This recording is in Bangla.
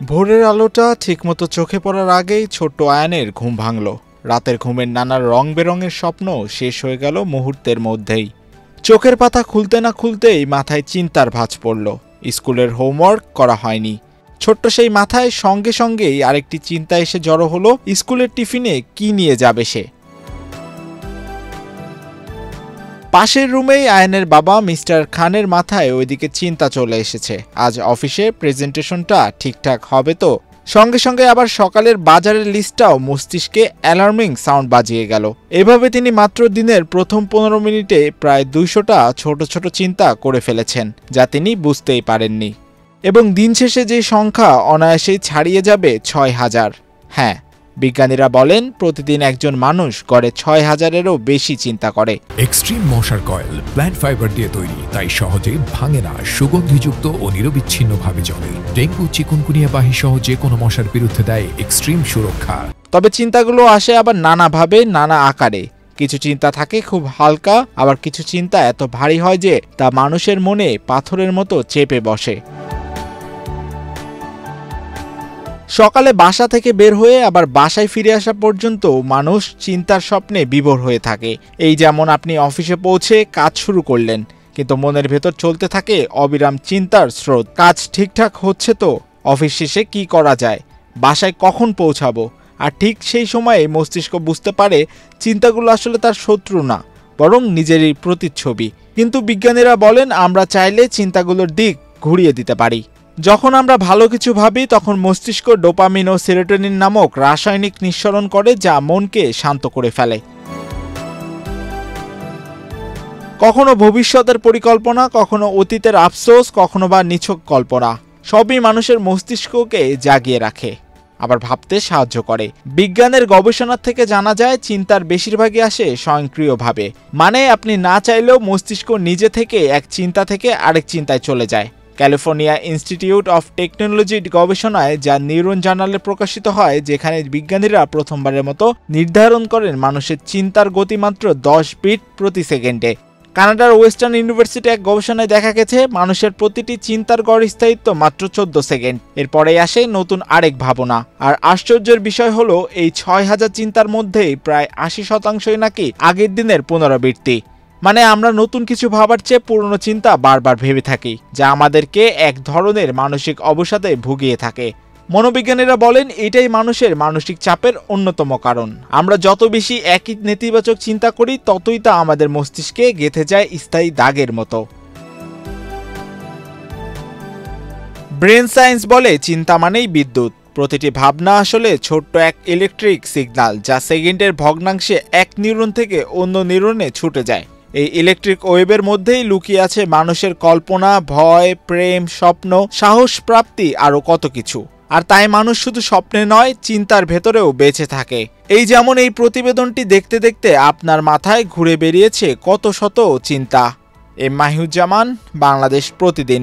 ভোরের আলোটা ঠিকমতো চোখে পড়ার আগেই ছোট্ট আয়ানের ঘুম ভাঙল। রাতের ঘুমের নানা রং বেরঙের স্বপ্ন শেষ হয়ে গেল মুহূর্তের মধ্যেই। চোখের পাতা খুলতে না খুলতেই মাথায় চিন্তার ভাঁজ পড়ল। স্কুলের হোমওয়ার্ক করা হয়নি। ছোট্ট সেই মাথায় সঙ্গে সঙ্গেই আরেকটি চিন্তা এসে জড়ো হলো, স্কুলের টিফিনে কি নিয়ে যাবে সে। পাশের রুমেই আয়ানের বাবা মিস্টার খানের মাথায় ওইদিকে চিন্তা চলে এসেছে। আজ অফিসে প্রেজেন্টেশনটা ঠিকঠাক হবে তো? সঙ্গে সঙ্গে আবার সকালের বাজারের লিস্টটাও মস্তিষ্কে অ্যালার্মিং সাউন্ড বাজিয়ে গেল। এভাবে তিনি মাত্র দিনের প্রথম 15 মিনিটে প্রায় 200টা ছোট ছোট চিন্তা করে ফেলেছেন, যা তিনি বুঝতেই পারেননি। এবং দিন শেষে যে সংখ্যা অনায়াসেই ছাড়িয়ে যাবে 6000। হ্যাঁ, বিজ্ঞানীরা বলেন প্রতিদিন একজন মানুষ গড়ে 6000-এরও বেশি চিন্তা করে। এক্সট্রিম মশার কয়েল প্ল্যান্ট ফাইবার দিয়ে তৈরি, তাই সহজে ভাঙে না, সুগন্ধিযুক্ত ও নিরবিচ্ছিন্নভাবে জ্বলে। ডেঙ্গু, চিকুনগুনিয়া বাহি সহ যে কোনো মশার বিরুদ্ধে দেয় এক্সট্রিম সুরক্ষা। তবে চিন্তাগুলো আসে আবার নানাভাবে, নানা আকারে। কিছু চিন্তা থাকে খুব হালকা, আবার কিছু চিন্তা এত ভারী হয় যে তা মানুষের মনে পাথরের মতো চেপে বসে। সকালে বাসা থেকে বের হয়ে আবার বাসায় ফিরে আসা পর্যন্ত মানুষ চিন্তার স্বপ্নে বিভোর হয়ে থাকে। এই যেমন আপনি অফিসে পৌঁছে কাজ শুরু করলেন, কিন্তু মনের ভেতর চলতে থাকে অবিরাম চিন্তার স্রোত। কাজ ঠিকঠাক হচ্ছে তো? অফিস শেষে কি করা যায়? বাসায় কখন পৌঁছাবো? আর ঠিক সেই সময়ে মস্তিষ্ক বুঝতে পারে চিন্তাগুলো আসলে তার শত্রু না, বরং নিজেরই প্রতিচ্ছবি। কিন্তু বিজ্ঞানীরা বলেন আমরা চাইলে চিন্তাগুলোর দিক ঘুরিয়ে দিতে পারি। যখন আমরা ভালো কিছু ভাবি তখন মস্তিষ্ক ডোপামিন ও সেরোটোনিন নামক রাসায়নিক নিঃসরণ করে, যা মনকে শান্ত করে ফেলে। কখনো ভবিষ্যতের পরিকল্পনা, কখনো অতীতের আফসোস, কখনো বা নিছক কল্পনা, সবই মানুষের মস্তিষ্ককে জাগিয়ে রাখে, আবার ভাবতে সাহায্য করে। বিজ্ঞানের গবেষণা থেকে জানা যায় চিন্তার বেশিরভাগই আসে স্বয়ংক্রিয়ভাবে। মানে আপনি না চাইলেও মস্তিষ্ক নিজে থেকে এক চিন্তা থেকে আরেক চিন্তায় চলে যায়। ক্যালিফোর্নিয়া ইনস্টিটিউট অফ টেকনোলজির গবেষণায়, যা নিউরন জার্নালে প্রকাশিত হয়, যেখানে বিজ্ঞানীরা প্রথমবারের মতো নির্ধারণ করেন মানুষের চিন্তার গতি মাত্র 10 বিট প্রতি সেকেন্ডে। কানাডার ওয়েস্টার্ন ইউনিভার্সিটি এক গবেষণায় দেখা গেছে মানুষের প্রতিটি চিন্তার গড় স্থায়িত্ব মাত্র 14 সেকেন্ড। এরপরেই আসে নতুন আরেক ভাবনা। আর আশ্চর্যের বিষয় হলো এই 6000 চিন্তার মধ্যেই প্রায় 80% নাকি আগের দিনের পুনরাবৃত্তি। মানে আমরা নতুন কিছু ভাবার চেয়ে পুরনো চিন্তা বারবার ভেবে থাকি, যা আমাদেরকে এক ধরনের মানসিক অবসাদে ভুগিয়ে থাকে। মনোবিজ্ঞানীরা বলেন এটাই মানুষের মানসিক চাপের অন্যতম কারণ। আমরা যত বেশি একই নেতিবাচক চিন্তা করি, ততই তা আমাদের মস্তিষ্কে গেঁথে যায় স্থায়ী দাগের মতো। ব্রেন সায়েন্স বলে চিন্তা মানেই বিদ্যুৎ। প্রতিটি ভাবনা আসলে ছোট্ট এক ইলেকট্রিক সিগন্যাল, যা সেকেন্ডের ভগ্নাংশে এক নিউরন থেকে অন্য নিউরনে ছুটে যায়। এই ইলেকট্রিক ওয়েবের মধ্যেই লুকিয়ে আছে মানুষের কল্পনা, ভয়, প্রেম, স্বপ্ন, সাহস, প্রাপ্তি, আরও কত কিছু। আর তাই মানুষ শুধু স্বপ্নে নয়, চিন্তার ভেতরেও বেঁচে থাকে। এই যেমন এই প্রতিবেদনটি দেখতে দেখতে আপনার মাথায় ঘুরে বেরিয়েছে কত শত চিন্তা। মাহিউজ্জামান, বাংলাদেশ প্রতিদিন।